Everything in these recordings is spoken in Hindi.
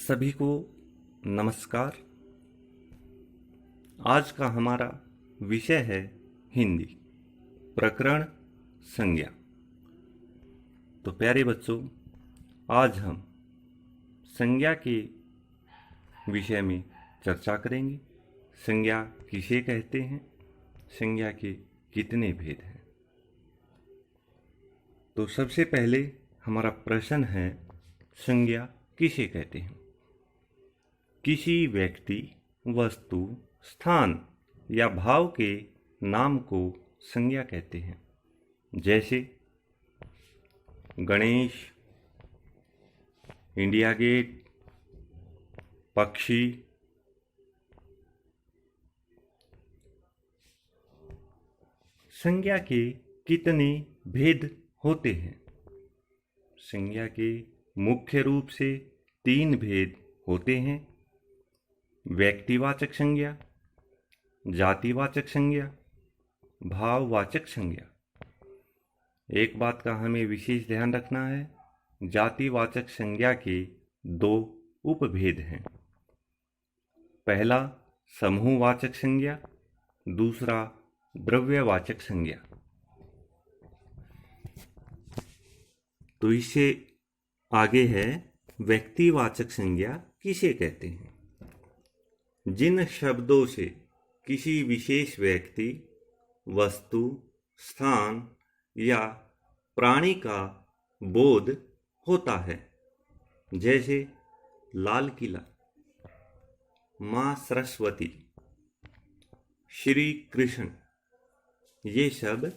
सभी को नमस्कार। आज का हमारा विषय है हिंदी प्रकरण संज्ञा। तो प्यारे बच्चों, आज हम संज्ञा के विषय में चर्चा करेंगे। संज्ञा किसे कहते हैं, संज्ञा के कितने भेद हैं। तो सबसे पहले हमारा प्रश्न है, संज्ञा किसे कहते हैं? किसी व्यक्ति, वस्तु, स्थान या भाव के नाम को संज्ञा कहते हैं। जैसे गणेश, इंडिया गेट, पक्षी। संज्ञा के कितने भेद होते हैं? संज्ञा के मुख्य रूप से 3 भेद होते हैं। व्यक्तिवाचक संज्ञा, जातिवाचक संज्ञा, भाववाचक संज्ञा। एक बात का हमें विशेष ध्यान रखना है, जातिवाचक संज्ञा के 2 उपभेद हैं। पहला समूहवाचक संज्ञा, दूसरा द्रव्यवाचक संज्ञा। तो इससे आगे है व्यक्तिवाचक संज्ञा किसे कहते हैं? जिन शब्दों से किसी विशेष व्यक्ति, वस्तु, स्थान या प्राणी का बोध होता है। जैसे लाल किला, माँ सरस्वती, श्री कृष्ण। ये सब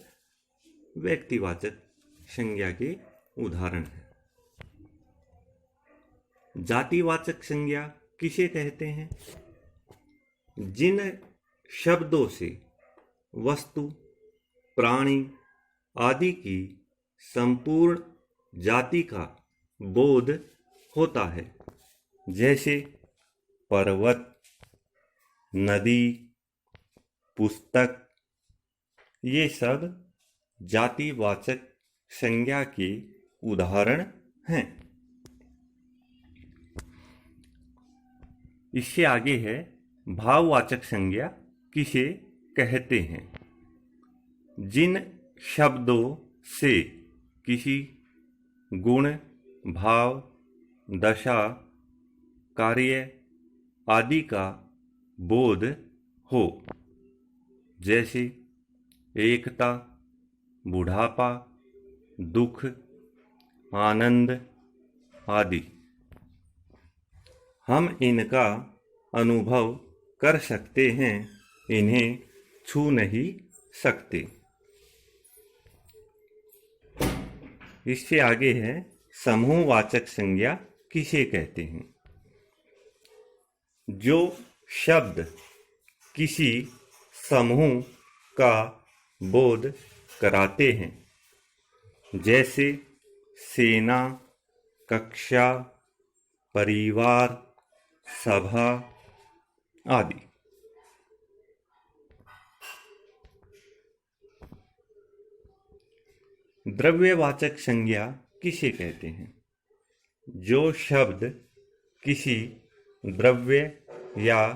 व्यक्तिवाचक संज्ञा के उदाहरण हैं। जातिवाचक संज्ञा किसे कहते हैं? जिन शब्दों से वस्तु, प्राणी आदि की संपूर्ण जाति का बोध होता है। जैसे पर्वत, नदी, पुस्तक। ये सब जातिवाचक संज्ञा के उदाहरण हैं। इससे आगे है भाववाचक संज्ञा किसे कहते हैं? जिन शब्दों से किसी गुण, भाव, दशा, कार्य आदि का बोध हो। जैसे एकता, बुढ़ापा, दुख, आनंद आदि। हम इनका अनुभव कर सकते हैं, इन्हें छू नहीं सकते। इससे आगे है समूहवाचक संज्ञा किसे कहते हैं? जो शब्द किसी समूह का बोध कराते हैं। जैसे सेना, कक्षा, परिवार, सभा आदि। द्रव्यवाचक संज्ञा किसे कहते हैं? जो शब्द किसी द्रव्य या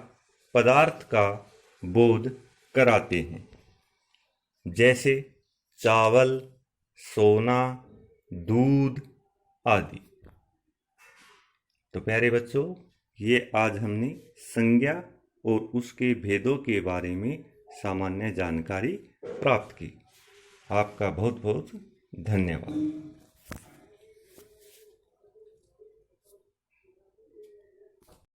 पदार्थ का बोध कराते हैं। जैसे चावल, सोना, दूध आदि। तो प्यारे बच्चों, ये आज हमने संज्ञा और उसके भेदों के बारे में सामान्य जानकारी प्राप्त की। आपका बहुत बहुत धन्यवाद।